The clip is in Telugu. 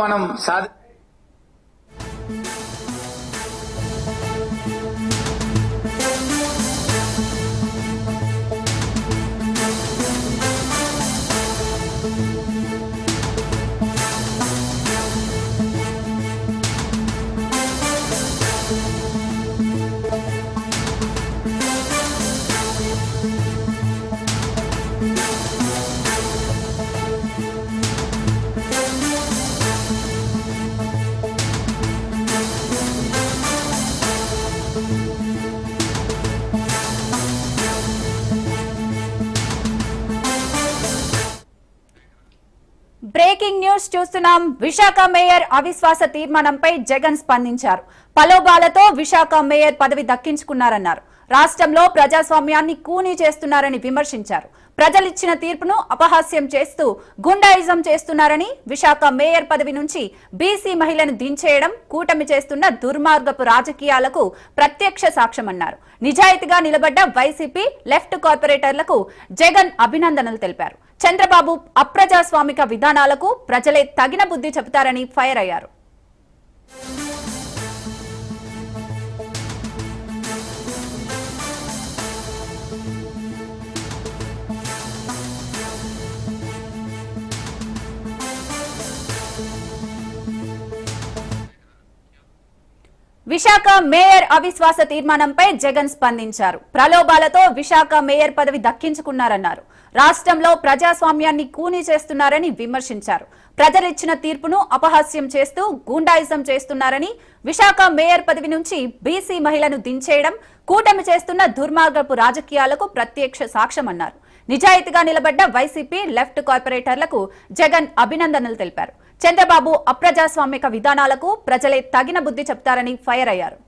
మనం బ్రేకింగ్ న్యూస్ చూస్తున్నాం. విశాఖ మేయర్ అవిశ్వాస తీర్మానంపై జగన్ స్పందించారు. పలోబాలతో విశాఖ మేయర్ పదవి దక్కించుకున్నారన్నారు. రాష్ట్రంలో ప్రజాస్వామ్యాన్ని కూనీ చేస్తున్నారని విమర్శించారు. ప్రజలిచ్చిన తీర్పును అపహాస్యం చేస్తూ గుండాయిజం చేస్తున్నారని, విశాఖ మేయర్ పదవి నుంచి బీసీ మహిళను దించేయడం కూటమి చేస్తున్న దుర్మార్గపు రాజకీయాలకు ప్రత్యక్ష సాక్ష్యమన్నారు. నిజాయితీగా నిలబడ్డ వైసీపీ లెఫ్ట్ కార్పొరేటర్లకు జగన్ అభినందనలు తెలిపారు. చంద్రబాబు అప్రజాస్వామిక విధానాలకు ప్రజలే తగిన బుద్ధి చెబుతారని ఫైర్ అయ్యారు. విశాఖ మేయర్ అవిశ్వాస తీర్మానంపై జగన్ స్పందించారు. ప్రలోభాలతో విశాఖ మేయర్ పదవి దక్కించుకున్నారన్నారు. రాష్ట్రంలో ప్రజాస్వామ్యాన్ని కూనీ చేస్తున్నారని విమర్శించారు. ప్రజలిచ్చిన తీర్పును అపహాస్యం చేస్తూ గూండాయిజం చేస్తున్నారని, విశాఖ మేయర్ పదవి నుంచి బీసీ మహిళను దించేయడం కూటమి చేస్తున్న దుర్మార్గపు రాజకీయాలకు ప్రత్యక్ష సాక్ష్యమన్నారు. నిజాయితీగా నిలబడ్డ వైసీపీ లెఫ్ట్ కార్పొరేటర్లకు జగన్ అభినందనలు తెలిపారు. చంద్రబాబు అప్రజాస్వామిక విధానాలకు ప్రజలే తగిన బుద్ధి చెప్తారని ఫైర్ అయ్యారు.